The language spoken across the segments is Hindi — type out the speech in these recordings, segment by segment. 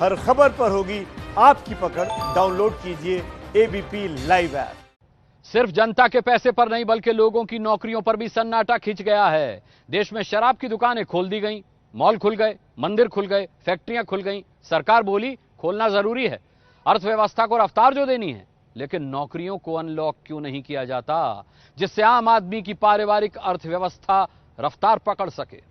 हर खबर पर होगी आपकी पकड़। डाउनलोड कीजिए एबीपी लाइव ऐप। सिर्फ जनता के पैसे पर नहीं बल्कि लोगों की नौकरियों पर भी सन्नाटा खिंच गया है। देश में शराब की दुकानें खोल दी गईं, मॉल खुल गए, मंदिर खुल गए, फैक्ट्रियां खुल गईं। सरकार बोली खोलना जरूरी है, अर्थव्यवस्था को रफ्तार जो देनी है, लेकिन नौकरियों को अनलॉक क्यों नहीं किया जाता जिससे आम आदमी की पारिवारिक अर्थव्यवस्था रफ्तार पकड़ सके।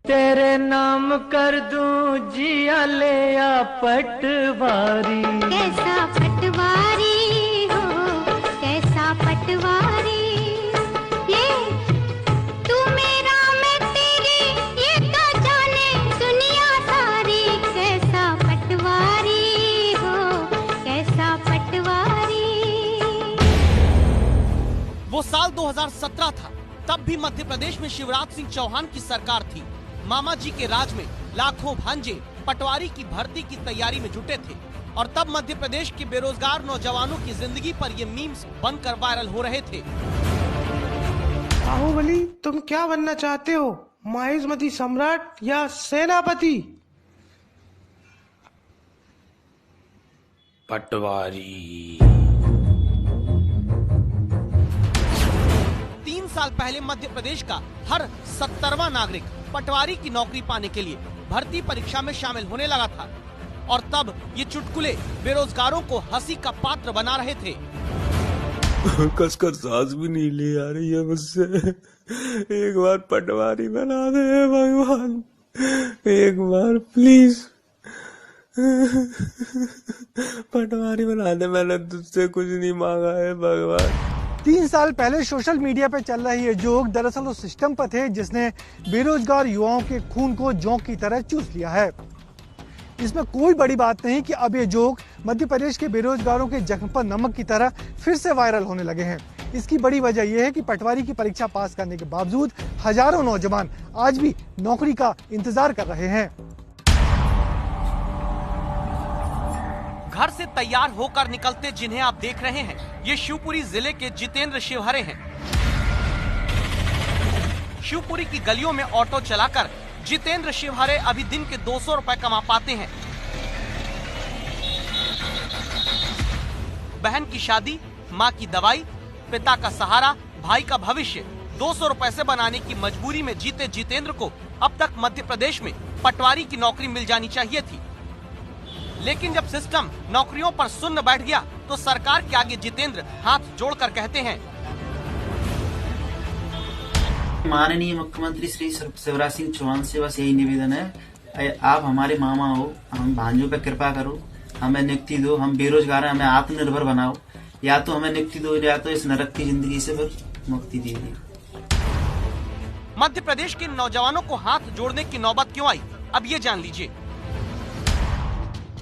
तेरे नाम कर दूं जिया ले आ पटवारी। कैसा पटवारी हो, कैसा पटवारी, ये तू मेरा मैं तेरी, ये तो जाने दुनिया सारी। कैसा पटवारी हो, कैसा पटवारी। वो साल 2017 था, तब भी मध्य प्रदेश में शिवराज सिंह चौहान की सरकार थी। मामा जी के राज में लाखों भांजे पटवारी की भर्ती की तैयारी में जुटे थे और तब मध्य प्रदेश के बेरोजगार नौजवानों की जिंदगी पर ये मीम्स बनकर वायरल हो रहे थे। बाहुबली, तुम क्या बनना चाहते हो, माहिष्मती सम्राट या सेनापति? पटवारी। 3 साल पहले मध्य प्रदेश का हर 70वां नागरिक पटवारी की नौकरी पाने के लिए भर्ती परीक्षा में शामिल होने लगा था और तब ये चुटकुले बेरोजगारों को हंसी का पात्र बना रहे थे। कसकर सांस भी नहीं ली आ रही है मुझसे। एक बार पटवारी बना दे भगवान, एक बार प्लीज पटवारी बना दे। मैंने तुझसे कुछ नहीं मांगा है भगवान। 3 साल पहले सोशल मीडिया पर चल रही ये जोक दरअसल उस सिस्टम पर थे जिसने बेरोजगार युवाओं के खून को जोंक की तरह चूस लिया है। इसमें कोई बड़ी बात नहीं कि अब ये जोक मध्य प्रदेश के बेरोजगारों के जख्म पर नमक की तरह फिर से वायरल होने लगे हैं। इसकी बड़ी वजह यह है कि पटवारी की परीक्षा पास करने के बावजूद हजारों नौजवान आज भी नौकरी का इंतजार कर रहे हैं। घर से तैयार होकर निकलते जिन्हें आप देख रहे हैं, ये शिवपुरी जिले के जितेंद्र शिवहरे हैं। शिवपुरी की गलियों में ऑटो चलाकर जितेंद्र शिवहरे अभी दिन के 200 रुपए कमा पाते हैं। बहन की शादी, माँ की दवाई, पिता का सहारा, भाई का भविष्य 200 रुपए से बनाने की मजबूरी में जीते जितेंद्र को अब तक मध्य प्रदेश में पटवारी की नौकरी मिल जानी चाहिए थी। लेकिन जब सिस्टम नौकरियों पर सुन्न बैठ गया तो सरकार के आगे जितेंद्र हाथ जोड़कर कहते हैं, माननीय मुख्यमंत्री श्री शिवराज सिंह चौहान से बस यही निवेदन है, आप हमारे मामा हो, हम भांजों पर कृपा करो, हमें नियुक्ति दो। हम बेरोजगार हैं, हमें आत्मनिर्भर बनाओ। या तो हमें नियुक्ति दो या तो इस नरक की जिंदगी से फिर मुक्ति दीजिए। मध्य प्रदेश के नौजवानों को हाथ जोड़ने की नौबत क्यों आई, अब ये जान लीजिए।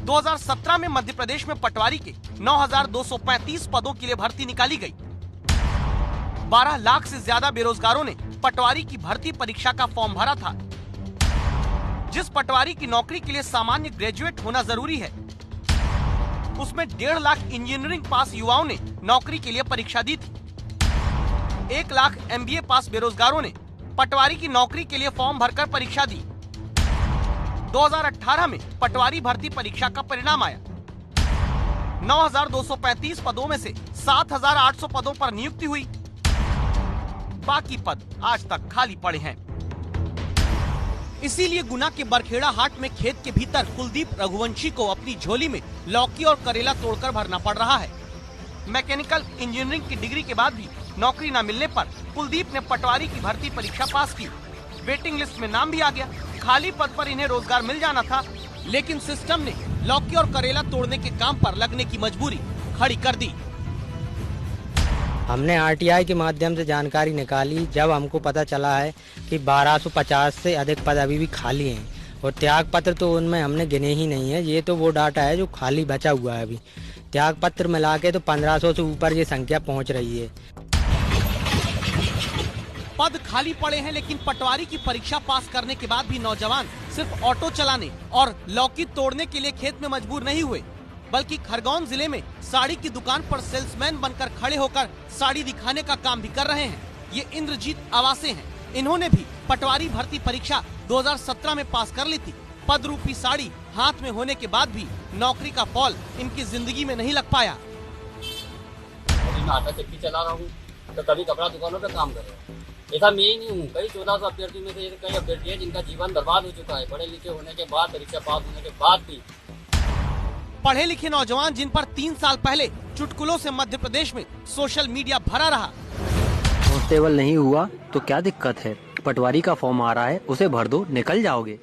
2017 में मध्य प्रदेश में पटवारी के 9,235 पदों के लिए भर्ती निकाली गई। 12 लाख से ज्यादा बेरोजगारों ने पटवारी की भर्ती परीक्षा का फॉर्म भरा था। जिस पटवारी की नौकरी के लिए सामान्य ग्रेजुएट होना जरूरी है, उसमें 1.5 लाख इंजीनियरिंग पास युवाओं ने नौकरी के लिए परीक्षा दी थी। 1 लाख MBA पास बेरोजगारों ने पटवारी की नौकरी के लिए फॉर्म भरकर परीक्षा दी। 2018 में पटवारी भर्ती परीक्षा का परिणाम आया। 9,235 पदों में से 7,800 पदों पर नियुक्ति हुई। बाकी पद आज तक खाली पड़े हैं। इसीलिए गुना के बरखेड़ा हाट में खेत के भीतर कुलदीप रघुवंशी को अपनी झोली में लौकी और करेला तोड़कर भरना पड़ रहा है। मैकेनिकल इंजीनियरिंग की डिग्री के बाद भी नौकरी न मिलने पर कुलदीप ने पटवारी की भर्ती परीक्षा पास की। वेटिंग लिस्ट में नाम भी आ गया। खाली पद पर इन्हें रोजगार मिल जाना था, लेकिन सिस्टम ने लौकी और करेला तोड़ने के काम पर लगने की मजबूरी खड़ी कर दी। हमने RTI के माध्यम से जानकारी निकाली, जब हमको पता चला है कि 1250 से अधिक पद अभी भी खाली हैं और त्याग पत्र तो उनमें हमने गिने ही नहीं है। ये तो वो डाटा है जो खाली बचा हुआ है। अभी त्याग पत्र मिला के तो 1500 से ऊपर ये संख्या पहुंच रही है। पद खाली पड़े हैं, लेकिन पटवारी की परीक्षा पास करने के बाद भी नौजवान सिर्फ ऑटो चलाने और लौकी तोड़ने के लिए खेत में मजबूर नहीं हुए, बल्कि खरगोन जिले में साड़ी की दुकान पर सेल्समैन बनकर खड़े होकर साड़ी दिखाने का काम भी कर रहे हैं। ये इंद्रजीत आवासे हैं। इन्होंने भी पटवारी भर्ती परीक्षा 2017 में पास कर ली थी। पद रूपी साड़ी हाथ में होने के बाद भी नौकरी का फॉल इनकी जिंदगी में नहीं लग पाया। अभी मैं आटा चक्की चला रहा हूँ, तो कभी कपड़ा दुकानों पे काम कर रहा हूँ। ऐसा मैं ही नहीं हूँ, कई 1400 अभ्यर्थी में से कई अभ्यर्थी है जिनका जीवन बर्बाद हो चुका है, पढ़े लिखे होने के बाद, परीक्षा पास होने के बाद भी। पढ़े लिखे नौजवान जिन पर 3 साल पहले चुटकुलों से मध्य प्रदेश में सोशल मीडिया भरा रहा। कांस्टेबल नहीं हुआ तो क्या दिक्कत है, पटवारी का फॉर्म आ रहा है, उसे भर दो, निकल जाओगे।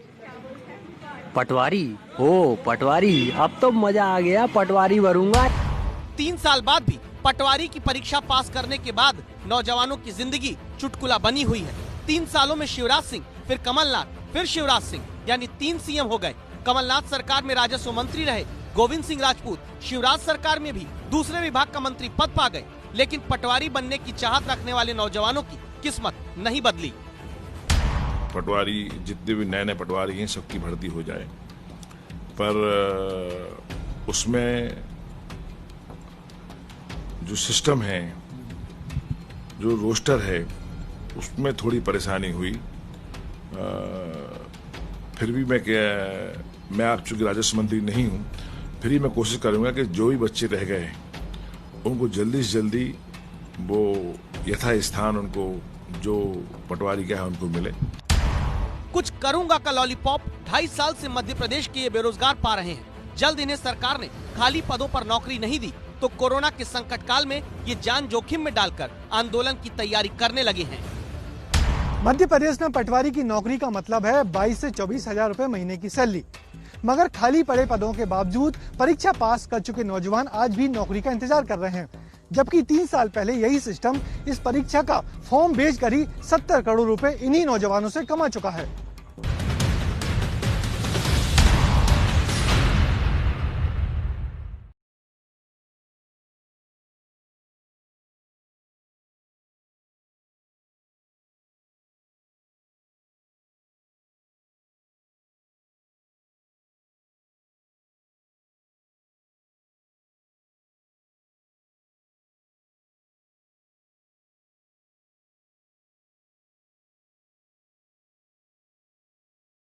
पटवारी, ओ पटवारी, अब तो मजा आ गया, पटवारी भरूंगा। 3 साल बाद भी पटवारी की परीक्षा पास करने के बाद नौजवानों की जिंदगी चुटकुला बनी हुई है। 3 सालों में शिवराज सिंह, फिर कमलनाथ, फिर शिवराज सिंह, यानी 3 सीएम हो गए। कमलनाथ सरकार में राजस्व मंत्री रहे गोविंद सिंह राजपूत, शिवराज सरकार में भी दूसरे विभाग का मंत्री पद पा गए, लेकिन पटवारी बनने की चाहत रखने वाले नौजवानों की किस्मत नहीं बदली। पटवारी, जितने भी नए नए पटवारी हैं, सबकी भर्ती हो जाए, पर उसमें जो सिस्टम है, जो रोस्टर है, उसमें थोड़ी परेशानी हुई। फिर भी मैं आप चूंकि राजस्व मंत्री नहीं हूं, फिर भी मैं कोशिश करूंगा कि जो भी बच्चे रह गए उनको जल्दी से जल्दी वो यथा स्थान उनको जो पटवारी का है उनको मिले। कुछ करूंगा का लॉलीपॉप 2.5 साल से मध्य प्रदेश के ये बेरोजगार पा रहे हैं। जल्द इन्हें सरकार ने खाली पदों पर नौकरी नहीं दी तो कोरोना के संकट काल में ये जान जोखिम में डालकर आंदोलन की तैयारी करने लगे हैं। मध्य प्रदेश में पटवारी की नौकरी का मतलब है 22 से 24 हजार रुपए महीने की सैलरी। मगर खाली पड़े पदों के बावजूद परीक्षा पास कर चुके नौजवान आज भी नौकरी का इंतजार कर रहे हैं, जबकि 3 साल पहले यही सिस्टम इस परीक्षा का फॉर्म बेचकर ही 70 करोड़ रुपए इन्हीं नौजवानों से कमा चुका है।